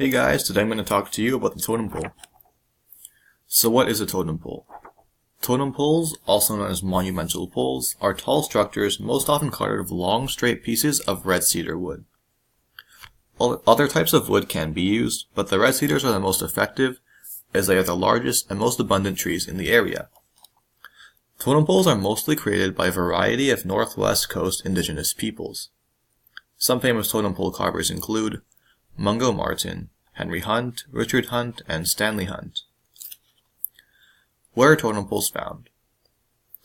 Hey guys, today I'm going to talk to you about the totem pole. So what is a totem pole? Totem poles, also known as monumental poles, are tall structures most often cut out of long, straight pieces of red cedar wood. Other types of wood can be used, but the red cedars are the most effective as they are the largest and most abundant trees in the area. Totem poles are mostly created by a variety of Northwest Coast indigenous peoples. Some famous totem pole carvers include Mungo Martin, Henry Hunt, Richard Hunt, and Stanley Hunt. Where are totem poles found?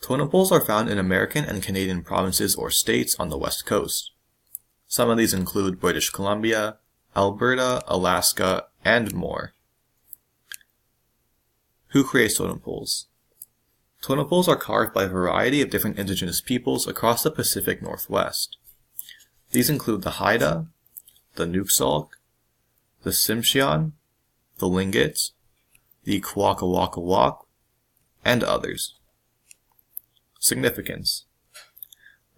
Totem poles are found in American and Canadian provinces or states on the West Coast. Some of these include British Columbia, Alberta, Alaska, and more. Who creates totem poles? Totem poles are carved by a variety of different indigenous peoples across the Pacific Northwest. These include the Haida, the Nuksalk, the Tsimshian, the Tlingit, the Kwakwaka'wakw, and others. Significance.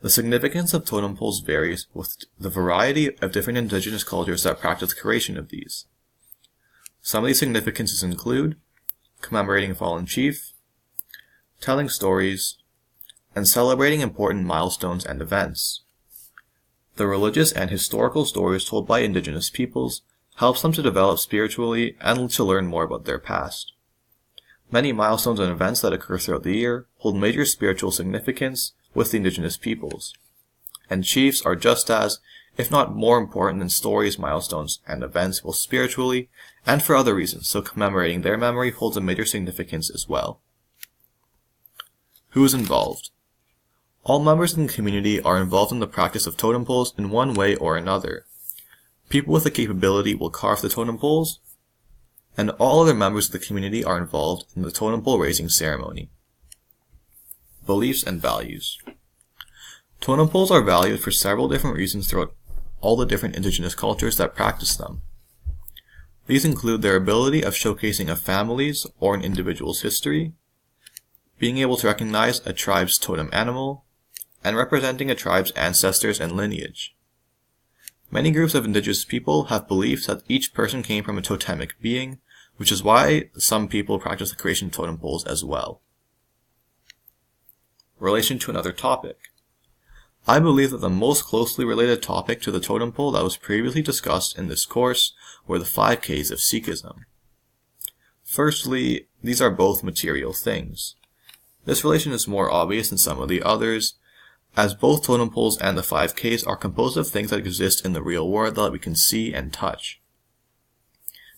The significance of totem poles varies with the variety of different indigenous cultures that practice the creation of these. Some of these significances include commemorating a fallen chief, telling stories, and celebrating important milestones and events. The religious and historical stories told by indigenous peoples helps them to develop spiritually and to learn more about their past. Many milestones and events that occur throughout the year hold major spiritual significance with the indigenous peoples, and chiefs are just as, if not more important than stories, milestones, and events, both spiritually and for other reasons, so commemorating their memory holds a major significance as well. Who is involved? All members in the community are involved in the practice of totem poles in one way or another. People with the capability will carve the totem poles, and all other members of the community are involved in the totem pole raising ceremony. Beliefs and values. Totem poles are valued for several different reasons throughout all the different indigenous cultures that practice them. These include their ability of showcasing a family's or an individual's history, being able to recognize a tribe's totem animal, and representing a tribe's ancestors and lineage. Many groups of indigenous people have beliefs that each person came from a totemic being, which is why some people practice the creation of totem poles as well. Relation to another topic. I believe that the most closely related topic to the totem pole that was previously discussed in this course were the 5 Ks of Sikhism. Firstly, these are both material things. This relation is more obvious than some of the others, as both totem poles and the 5 Ks are composed of things that exist in the real world that we can see and touch.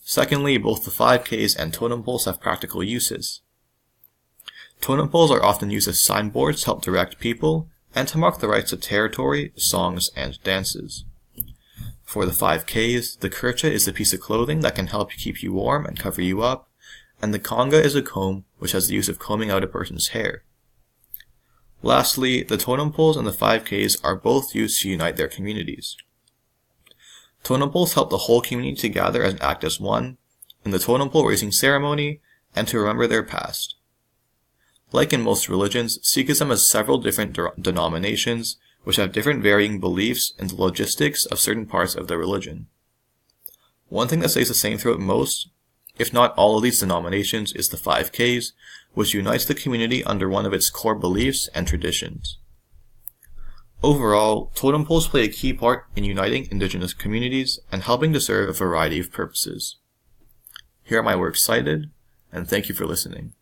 Secondly, both the 5 Ks and totem poles have practical uses. Totem poles are often used as signboards to help direct people and to mark the rights of territory, songs, and dances. For the 5 Ks, the kercha is a piece of clothing that can help keep you warm and cover you up, and the conga is a comb which has the use of combing out a person's hair. Lastly, the totem poles and the 5 Ks are both used to unite their communities. Totem poles help the whole community to gather and act as one in the totem pole raising ceremony and to remember their past. Like in most religions, Sikhism has several different denominations which have different varying beliefs in the logistics of certain parts of their religion. One thing that stays the same throughout most, if not all of these denominations, is the 5 Ks, which unites the community under one of its core beliefs and traditions. Overall, totem poles play a key part in uniting indigenous communities and helping to serve a variety of purposes. Here are my works cited, and thank you for listening.